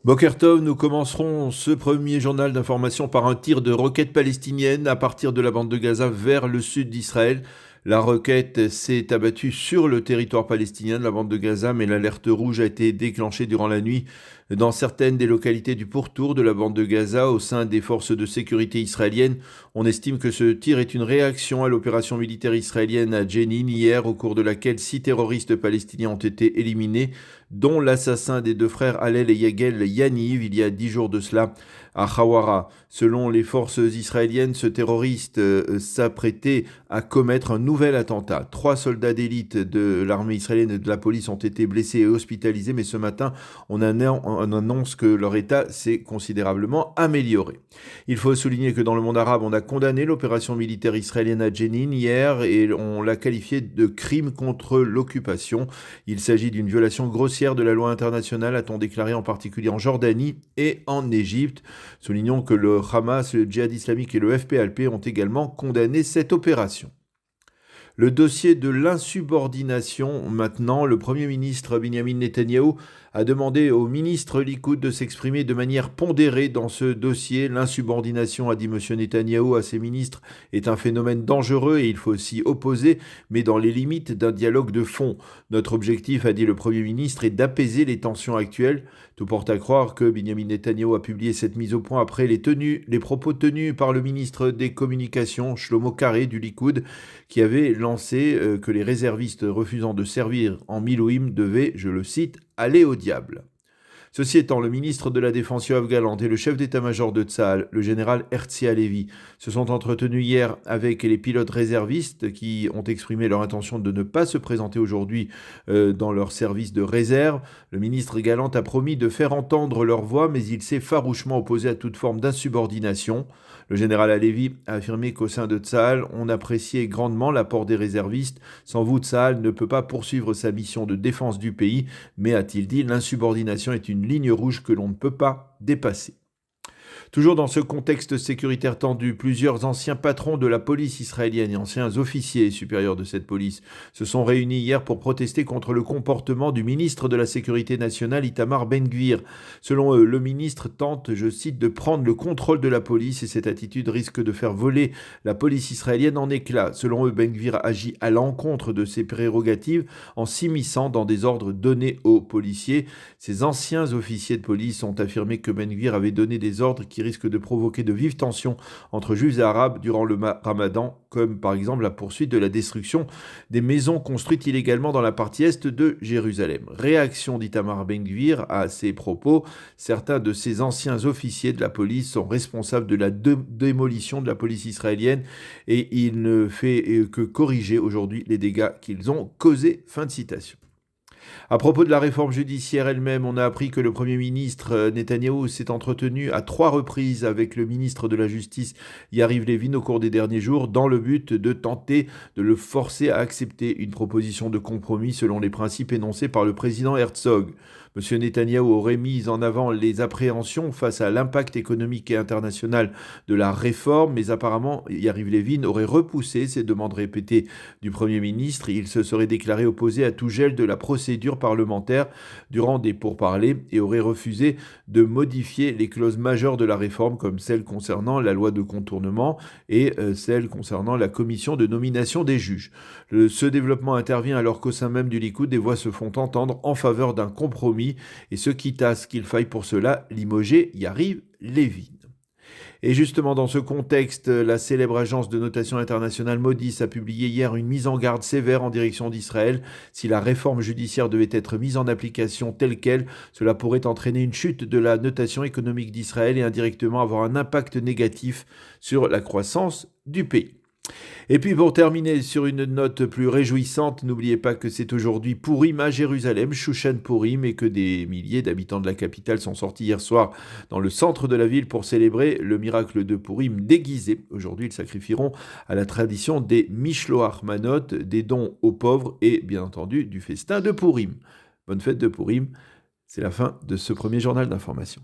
Boker Tov, nous commencerons ce premier journal d'information par un tir de roquettes palestiniennes à partir de la bande de Gaza vers le sud d'Israël. La roquette s'est abattue sur le territoire palestinien de la bande de Gaza, mais l'alerte rouge a été déclenchée durant la nuit dans certaines des localités du pourtour de la bande de Gaza au sein des forces de sécurité israéliennes. On estime que ce tir est une réaction à l'opération militaire israélienne à Jenin hier, au cours de laquelle 6 terroristes palestiniens ont été éliminés, dont l'assassin des deux frères Hallel et Yagel Yaniv il y a 10 jours de cela à Khawara. Selon les forces israéliennes, ce terroriste s'apprêtait à commettre un nouvel attentat. 3 soldats d'élite de l'armée israélienne et de la police ont été blessés et hospitalisés, mais ce matin, on annonce que leur état s'est considérablement amélioré. Il faut souligner que dans le monde arabe, on a condamné l'opération militaire israélienne à Jenin hier et on l'a qualifiée de crime contre l'occupation. Il s'agit d'une violation grossière de la loi internationale, a-t-on déclaré en particulier en Jordanie et en Égypte. Soulignons que le Hamas, le Djihad islamique et le FPLP ont également condamné cette opération. Le dossier de l'insubordination, maintenant, le Premier ministre Benyamin Netanyahou a demandé au ministre Likoud de s'exprimer de manière pondérée dans ce dossier. L'insubordination, a dit M. Netanyahou à ses ministres, est un phénomène dangereux et il faut s'y opposer, mais dans les limites d'un dialogue de fond. Notre objectif, a dit le Premier ministre, est d'apaiser les tensions actuelles. Tout porte à croire que Benyamin Netanyahou a publié cette mise au point après les propos tenus par le ministre des Communications, Shlomo Kareh, du Likoud, qui avait lancé que les réservistes refusant de servir en Milouim devaient, je le cite, aller au diable. Ceci étant, le ministre de la Défense Yoav Gallant et le chef d'état-major de Tsahal, le général Herzi Halevi, se sont entretenus hier avec les pilotes réservistes qui ont exprimé leur intention de ne pas se présenter aujourd'hui dans leur service de réserve. Le ministre Gallant a promis de faire entendre leur voix, mais il s'est farouchement opposé à toute forme d'insubordination. Le général Halevi a affirmé qu'au sein de Tsahal, on appréciait grandement l'apport des réservistes. Sans vous, Tsahal ne peut pas poursuivre sa mission de défense du pays, mais, a-t-il dit, l'insubordination est une ligne rouge que l'on ne peut pas dépasser. Toujours dans ce contexte sécuritaire tendu, plusieurs anciens patrons de la police israélienne et anciens officiers supérieurs de cette police se sont réunis hier pour protester contre le comportement du ministre de la Sécurité nationale, Itamar Ben-Gvir. Selon eux, le ministre tente, je cite, de prendre le contrôle de la police et cette attitude risque de faire voler la police israélienne en éclats. Selon eux, Ben-Gvir agit à l'encontre de ses prérogatives en s'immisçant dans des ordres donnés aux policiers. Ces anciens officiers de police ont affirmé que Ben-Gvir avait donné des ordres qui risquent de provoquer de vives tensions entre juifs et arabes durant le ramadan, comme par exemple la poursuite de la destruction des maisons construites illégalement dans la partie est de Jérusalem. Réaction d'Itamar Ben-Gvir à ces propos, certains de ces anciens officiers de la police sont responsables de la démolition de la police israélienne et il ne fait que corriger aujourd'hui les dégâts qu'ils ont causés. Fin de citation. À propos de la réforme judiciaire elle-même, on a appris que le Premier ministre Netanyahou s'est entretenu à 3 reprises avec le ministre de la Justice Yariv Levin au cours des derniers jours dans le but de tenter de le forcer à accepter une proposition de compromis selon les principes énoncés par le président Herzog. M. Netanyahou aurait mis en avant les appréhensions face à l'impact économique et international de la réforme, mais apparemment Yariv Levin aurait repoussé ces demandes répétées du Premier ministre. Il se serait déclaré opposé à tout gel de la procédure parlementaire durant des pourparlers et aurait refusé de modifier les clauses majeures de la réforme comme celles concernant la loi de contournement et celles concernant la commission de nomination des juges. Ce développement intervient alors qu'au sein même du Likoud, des voix se font entendre en faveur d'un compromis et ce quitte à ce qu'il faille pour cela limoger Yariv Levin. Et justement, dans ce contexte, la célèbre agence de notation internationale Moody's a publié hier une mise en garde sévère en direction d'Israël. Si la réforme judiciaire devait être mise en application telle qu'elle, cela pourrait entraîner une chute de la notation économique d'Israël et indirectement avoir un impact négatif sur la croissance du pays. Et puis pour terminer sur une note plus réjouissante, n'oubliez pas que c'est aujourd'hui Pourim à Jérusalem, Shushan Pourim, et que des milliers d'habitants de la capitale sont sortis hier soir dans le centre de la ville pour célébrer le miracle de Pourim déguisé. Aujourd'hui, ils sacrifieront à la tradition des Mishloach Manot, des dons aux pauvres et bien entendu du festin de Pourim. Bonne fête de Pourim, c'est la fin de ce premier journal d'information.